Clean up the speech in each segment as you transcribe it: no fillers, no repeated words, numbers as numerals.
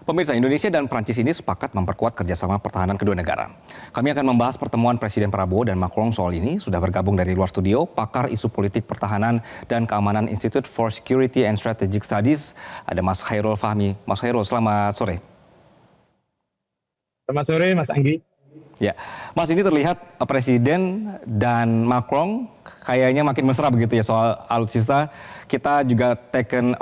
Pemirsa, Indonesia dan Prancis ini sepakat memperkuat kerjasama pertahanan kedua negara. Kami akan membahas pertemuan Presiden Prabowo dan Macron soal ini. Sudah bergabung dari luar studio, pakar isu politik pertahanan dan keamanan Institute for Security and Strategic Studies, ada Mas Khairul Fahmi. Mas Khairul, selamat sore. Selamat sore, Mas Anggi. Ya, Mas, ini terlihat Presiden dan Macron kayaknya makin mesra begitu ya soal alutsista. Kita juga taken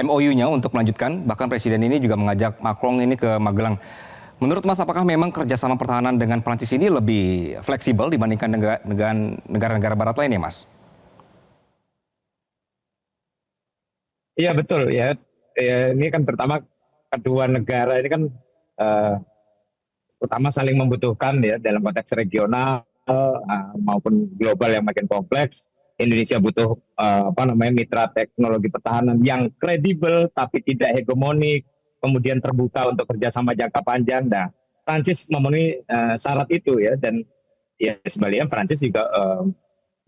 MOU-nya untuk melanjutkan. Bahkan Presiden ini juga mengajak Macron ini ke Magelang. Menurut Mas, apakah memang kerjasama pertahanan dengan Prancis ini lebih fleksibel dibandingkan dengan negara-negara Barat lain ya, Mas? Iya betul ya. Ini kan pertama kedua negara ini kan pertama saling membutuhkan ya dalam konteks regional maupun global yang makin kompleks. Indonesia butuh mitra teknologi pertahanan yang kredibel tapi tidak hegemonik, kemudian terbuka untuk kerjasama jangka panjang. Nah, Prancis memenuhi syarat itu ya, dan ya sebaliknya Prancis juga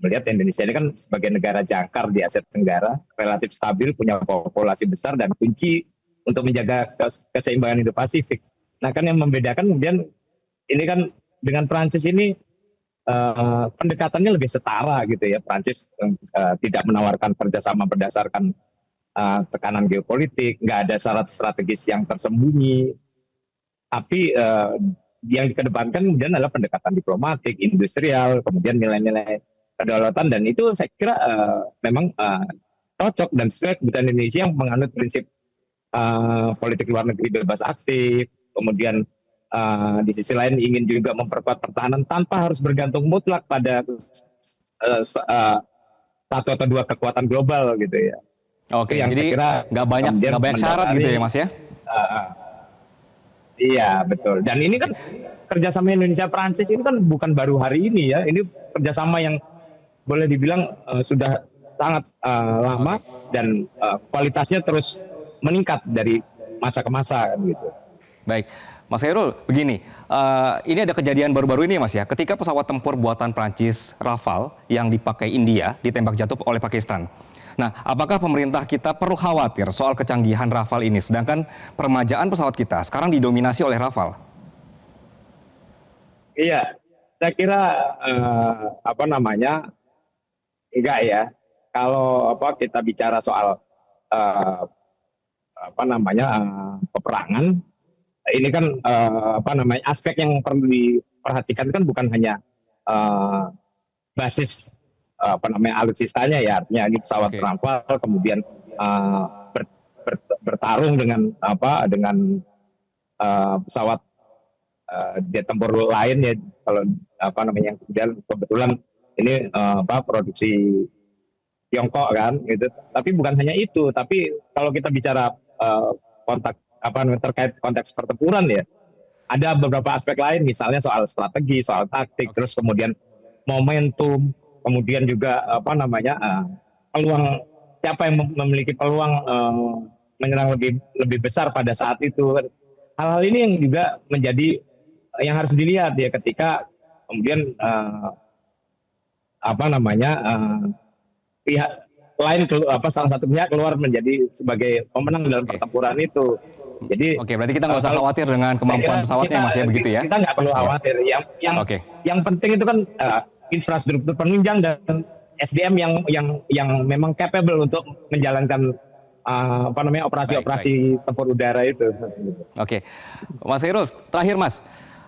melihat Indonesia ini kan sebagai negara jangkar di Asia Tenggara, relatif stabil, punya populasi besar dan kunci untuk menjaga keseimbangan Indo-Pasifik. Nah, kan yang membedakan kemudian ini kan dengan Prancis ini pendekatannya lebih setara gitu ya. Prancis tidak menawarkan kerjasama berdasarkan tekanan geopolitik, nggak ada syarat strategis yang tersembunyi. Tapi yang dikedepankan kemudian adalah pendekatan diplomatik, industrial, kemudian nilai-nilai kedaulatan, dan itu saya kira memang cocok dan sesuai kebutuhan Indonesia yang menganut prinsip politik luar negeri bebas aktif, kemudian di sisi lain ingin juga memperkuat pertahanan tanpa harus bergantung mutlak pada satu atau dua kekuatan global gitu ya. Oke, yang jadi nggak banyak syarat gitu ya, Mas ya? Iya betul. Dan ini kan kerjasama Indonesia-Prancis ini kan bukan baru hari ini ya. Ini kerjasama yang boleh dibilang sudah sangat lama dan kualitasnya terus meningkat dari masa ke masa gitu. Baik, Mas Khairul, begini, ini ada kejadian baru-baru ini Mas ya, ketika pesawat tempur buatan Prancis Rafale yang dipakai India ditembak jatuh oleh Pakistan. Nah, apakah pemerintah kita perlu khawatir soal kecanggihan Rafale ini, sedangkan permajaan pesawat kita sekarang didominasi oleh Rafale? Iya, saya kira enggak ya. Kalau kita bicara soal peperangan, ini kan aspek yang perlu diperhatikan kan bukan hanya basis alutsistanya ya, artinya ini pesawat Rafale kemudian bertarung dengan pesawat jet tempur lain ya, kalau yang kemudian kebetulan ini produksi Tiongkok kan gitu. Tapi bukan hanya itu, tapi kalau kita bicara terkait konteks pertempuran ya, ada beberapa aspek lain, misalnya soal strategi, soal taktik, terus kemudian momentum, kemudian juga peluang, siapa yang memiliki peluang menyerang lebih besar pada saat itu. Hal-hal ini yang juga menjadi yang harus dilihat ya ketika kemudian pihak lain salah satu pihak keluar menjadi sebagai pemenang dalam pertempuran itu. Jadi berarti kita nggak usah khawatir dengan kemampuan pesawatnya Mas ya, begitu ya? Kita nggak perlu khawatir. Yang penting itu kan infrastruktur penunjang dan SDM yang memang capable untuk menjalankan operasi-operasi tempur udara itu. Oke, Mas Khairul, terakhir Mas.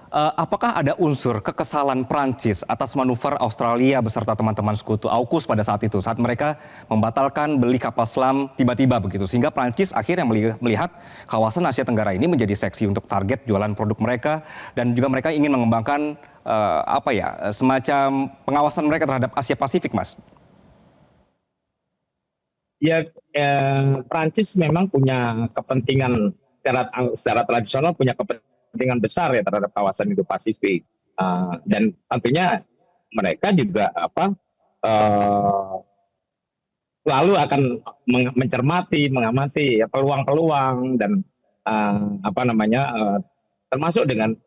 Apakah ada unsur kekesalan Prancis atas manuver Australia beserta teman-teman sekutu AUKUS pada saat itu, saat mereka membatalkan beli kapal selam tiba-tiba begitu, sehingga Prancis akhirnya melihat kawasan Asia Tenggara ini menjadi seksi untuk target jualan produk mereka, dan juga mereka ingin mengembangkan semacam pengawasan mereka terhadap Asia Pasifik, Mas? Ya, Prancis memang punya kepentingan secara tradisional, punya kepentingan besar ya terhadap kawasan Indo-Pasifik, dan tentunya mereka juga selalu akan mengamati ya peluang-peluang dan termasuk dengan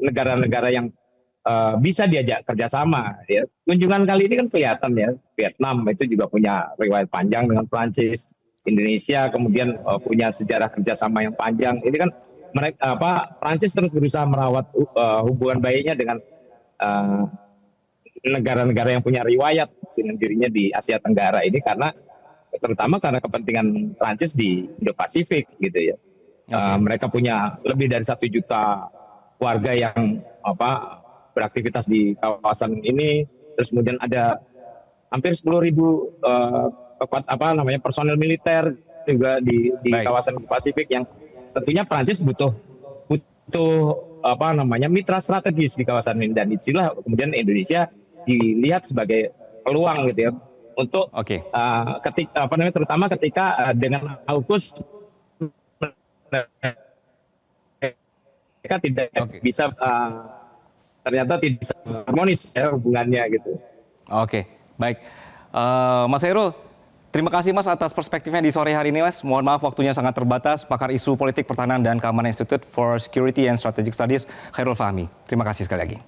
negara-negara yang bisa diajak kerjasama ya. Kunjungan kali ini kan kelihatan ya, Vietnam itu juga punya riwayat panjang dengan Prancis, Indonesia kemudian punya sejarah kerjasama yang panjang. Ini kan mereka Prancis terus berusaha merawat hubungan baiknya dengan eh, negara-negara yang punya riwayat dengan dirinya di Asia Tenggara ini karena terutama karena kepentingan Prancis di Indo-Pasifik gitu ya. Mereka punya lebih dari 1 juta warga yang beraktivitas di kawasan ini. Terus kemudian ada hampir 10.000 personel militer juga di Baik. kawasan Pasifik yang tentunya Prancis butuh mitra strategis di kawasan ini, dan itulah kemudian Indonesia dilihat sebagai peluang gitu ya untuk Oke. terutama ketika dengan AUKUS mereka tidak bisa ternyata tidak bisa harmonis ya hubungannya gitu. Oke, baik. Mas Heru, terima kasih Mas atas perspektifnya di sore hari ini Mas. Mohon maaf waktunya sangat terbatas. Pakar isu politik pertahanan dan keamanan Institute for Security and Strategic Studies, Khairul Fahmi. Terima kasih sekali lagi.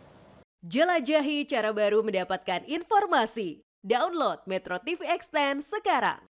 Jelajahi cara baru mendapatkan informasi. Download Metro TV Extend sekarang.